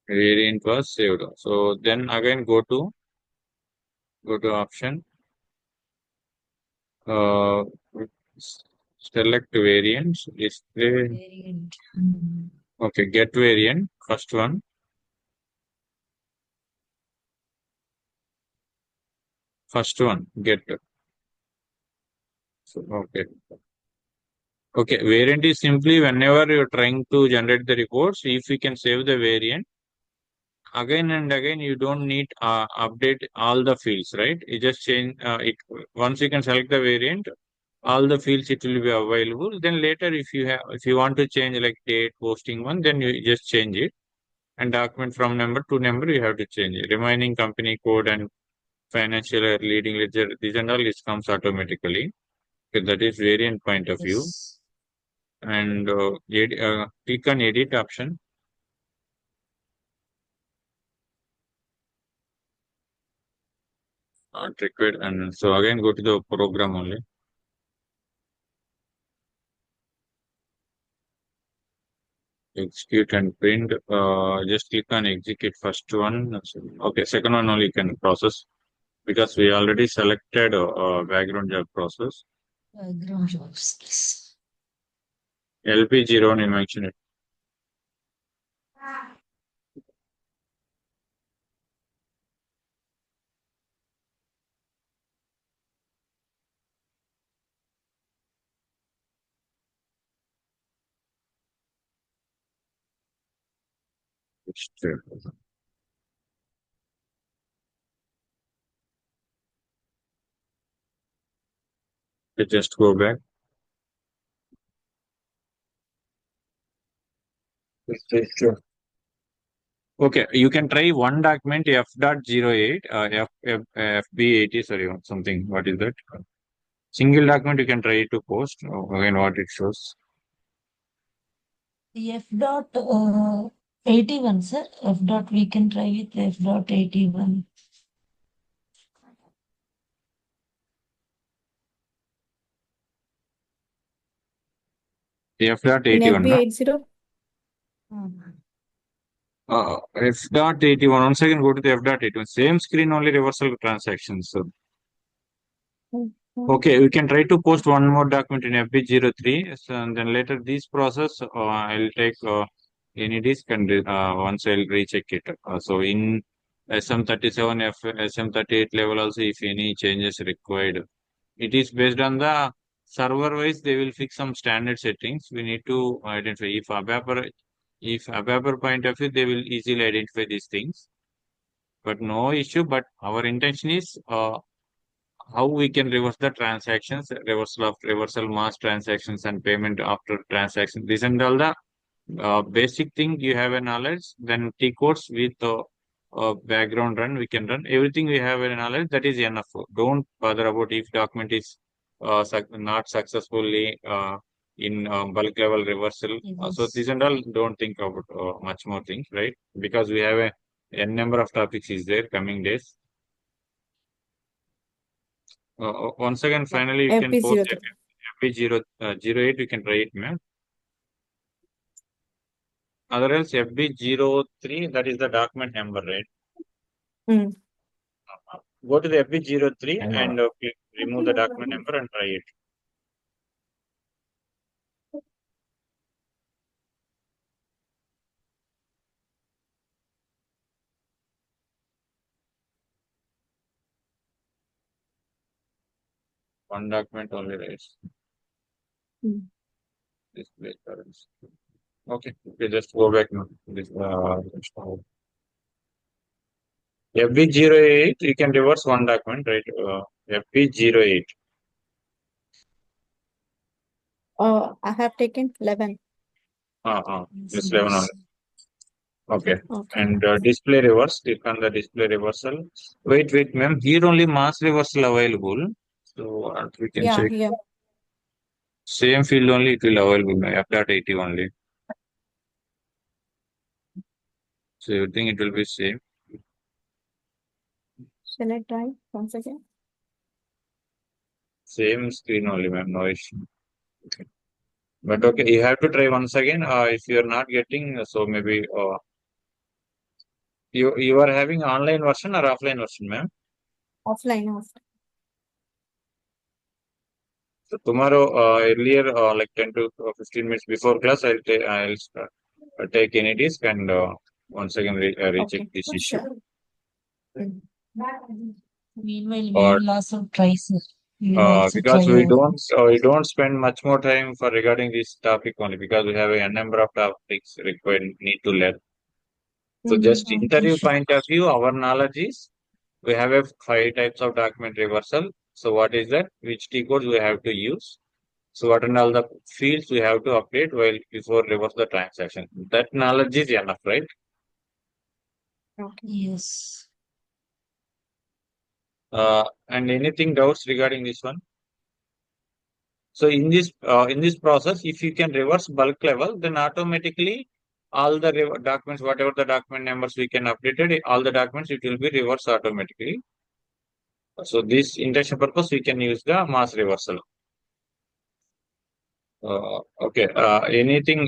Variant was saved. So then again go to option. Uh, select variants. Display. Variant. Okay, get variant. First one. First one. Get. So, okay. Okay. Variant is simply whenever you're trying to generate the reports, if you can save the variant again and again, you don't need update all the fields, right? You just change it once you can select the variant, all the fields it will be available. Then later, if you want to change like date, posting one, then you just change it. And document from number to number, you have to change it. Remaining company code and financial or leading ledger, these and all, it comes automatically. Okay, that is variant point of view. Yes. And click on edit option. Not required. And so again, go to the program only. Execute and print. Just click on execute first one. Okay, second one only you can process because we already selected background job process. Background jobs. Yes. LP01 you mentioned it. Just go back. Sure. Okay, you can try one document F.08, FB80, sorry, something. What is that? Single document you can try to post. Again, what it shows. F dot 81, sir. F dot we can try with F dot 81. In F.81, no? FB80, F.81. Once again, go to the F.81. Same screen, only reversal transactions. So, okay, we can try to post one more document in FB03. So, and then later this process, I'll take any disk and once I'll recheck it. So in SM37, SM38 level also, if any changes required, it is based on the server wise, they will fix some standard settings. We need to identify if ABAPer point of view, they will easily identify these things. But no issue. But our intention is how we can reverse the transactions, reversal mass transactions and payment after transaction. This and all the basic thing you have a knowledge. Then T codes with background run, we can run everything we have a knowledge. That is enough. Don't bother about if document is not successfully in bulk level reversal. So Yes. this and all, don't think about much more things, right? Because we have a n number of topics is there coming days. Once again, finally, you can post FB03. FB08, you can try it, ma'am. Other else, FB03, that is the document number, right? Mm. Go to the FB03 and remove the document number and try it. One document only, right? Mm. Display currency. Okay, just go back now. FB08, you can reverse one document, right? FB08. I have taken 11. This 11 only. Okay. Okay. And display reverse, click on the display reversal. Wait, ma'am. Here only mass reversal available. So what we can Yeah, check. here. Same field only it will available. F.80 only. So you think it will be same. Shall I try once again? Same screen only, ma'am. No issue. Okay. But okay, you have to try once again. If you are not getting, so maybe You are having online version or offline version, ma'am? Offline. So tomorrow, earlier, like 10 to 15 minutes before class, I'll take any disk and once again recheck Okay. this issue. Sure. Mm. Meanwhile, we Or will also try, sir. We will also because try our. we don't spend much more time for regarding this topic only because we have a number of topics required need to learn. So just Okay, interview sure. point of view, our knowledge is we have a 5 types of document reversal. So what is that? Which T codes we have to use? So what are all the fields we have to update while before reverse the transaction? That knowledge is enough, right? Okay. Yes. And anything doubts regarding this one? So in this process, if you can reverse bulk level, then automatically all the documents, whatever the document numbers we can update it, all the documents it will be reversed automatically. So this intention purpose we can use the mass reversal. Okay. Anything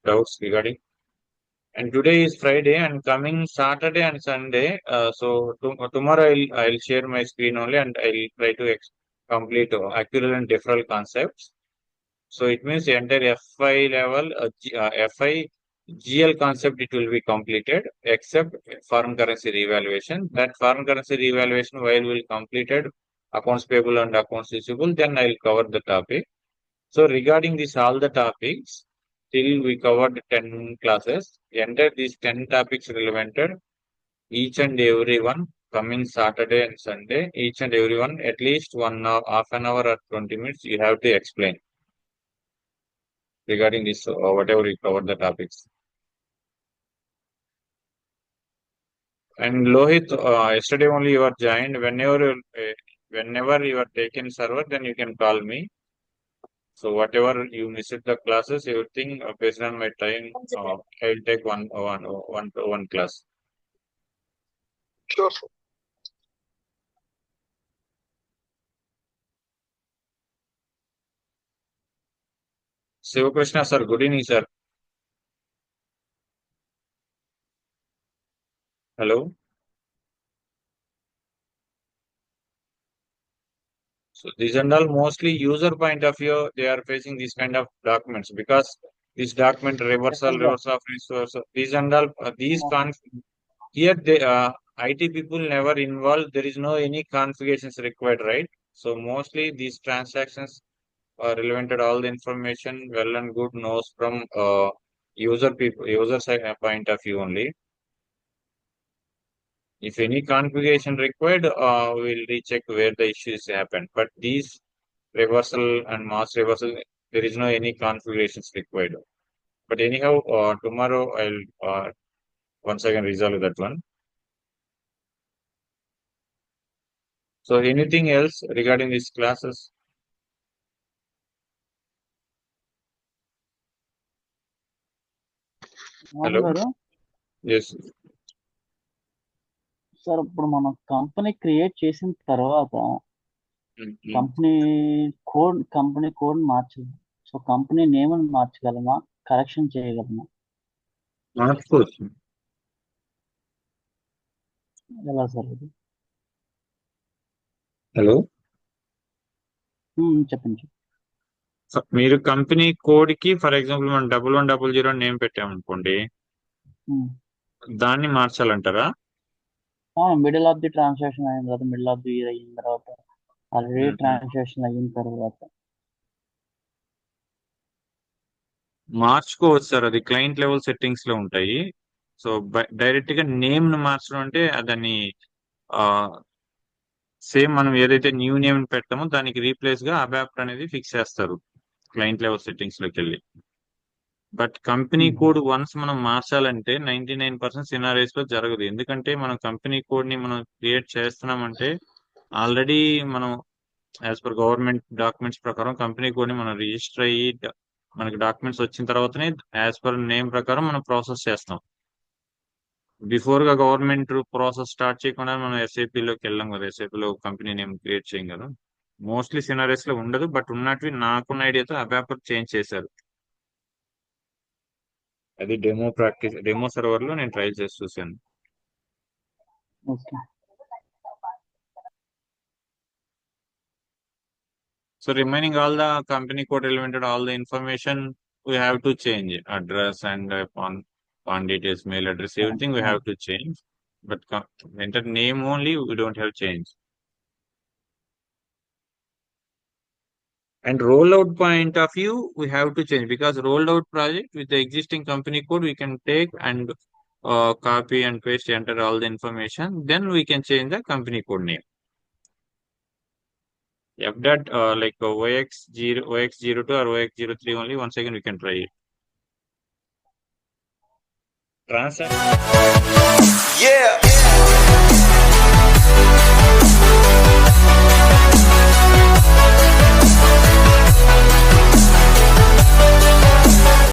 doubts regarding? And today is Friday and coming Saturday and Sunday. So tomorrow I'll share my screen only and I'll try to complete accurate and deferral concepts. So it means the entire FI level, FI GL concept it will be completed except foreign currency revaluation. That foreign currency revaluation while will completed accounts payable and accounts receivable, then I'll cover the topic. So regarding this all the topics, till we covered 10 classes, enter these 10 topics relevant, each and every one coming Saturday and Sunday, each and every one at least 1 hour, half an hour or 20 minutes you have to explain regarding this whatever we covered the topics. And Lohit, yesterday only you are joined. Whenever you are taken server, then you can call me. So whatever you missed the classes, everything based on my time, I'll take one class. Sure, sir. Krishna sir, good evening sir. Hello. So these and all mostly user point of view, they are facing these kind of documents because this document reversal of resource, these and all here they IT people never involved. There is no any configurations required, right? So mostly these transactions are relevant to all the information well and good knows from user side point of view only. If any configuration required, we'll recheck where the issues happen. But these reversal and mass reversal, there is no any configurations required. But anyhow, tomorrow I'll once again resolve that one. So anything else regarding these classes? Mohan Hello. గారు Yes. Sir ఇప్పుడు మనం company create చేసిన తర్వాత Mhm. Company code మార్చాలి. So company name మార్చగలమా, correction చేయగలమా? మార్చుకోవచ్చు. ఎలా sir ఇది? హలో. చెప్పండి. మీరు కంపెనీ కోడ్ కి ఫర్ ఎగ్జాంపుల్ మనం 1100 నేమ్ పెట్టామనుకోండి, దాన్ని మార్చాలంటారా? మిడిల్ ఆఫ్ ది ట్రాన్సాక్షన్ అయిన తర్వాత, మిడిల్ ఆఫ్ ది అయిన తర్వాత, ఆల్రెడీ ట్రాన్సాక్షన్ అయిన తర్వాత మార్చుకోవచ్చు సార్. అది క్లయింట్ లెవెల్ సెట్టింగ్స్ లో ఉంటాయి. సో డైరెక్ట్ గా నేమ్ ను మార్చడం అంటే దాన్ని సేమ్ మనం ఏదైతే న్యూ నేమ్ పెట్టామో దానికి రీప్లేస్ గా అబాప్ట్ అనేది ఫిక్స్ చేస్తారు క్లయింట్ లెవెల్ సెట్టింగ్స్ లోకి వెళ్ళి. బట్ కంపెనీ కోడ్ వన్స్ మనం మార్చాలంటే 99% సినారీస్ లో జరగదు. ఎందుకంటే మనం కంపెనీ కోడ్ ని మనం క్రియేట్ చేస్తున్నామంటే ఆల్రెడీ మనం యాజ్ పర్ గవర్నమెంట్ డాక్యుమెంట్స్ ప్రకారం కంపెనీ కోడ్ ని మనం రిజిస్టర్ అయ్యి మనకి డాక్యుమెంట్స్ వచ్చిన తర్వాతనే యాజ్ పర్ నేమ్ ప్రకారం మనం ప్రాసెస్ చేస్తాం. బిఫోర్ గా గవర్నమెంట్ ప్రాసెస్ స్టార్ట్ చేయకుండా మనం SAP లోకి వెళ్ళాం కదా, SAP లో కంపెనీ నేమ్ క్రియేట్ చేయం కదా. మోస్ట్లీ సినారీస్ లో ఉండదు, బట్ ఉన్నట్టు నాకున్న ఐడియాతో అబాపర్ చేంజ్ చేశారు. అది డెమో సర్వర్ లో నేను ట్రై చేసి చూశాను. Okay. So remaining all the company code element, all the information we have to change, address and on details, mail address, everything we have to change. But enter name only, we don't have change. And rollout point of view, we have to change because rollout project with the existing company code, we can take and copy and paste, enter all the information. Then we can change the company code name. If that like OX0, OX02 or OX03 only, once again we can try it. Transaction. Yeah.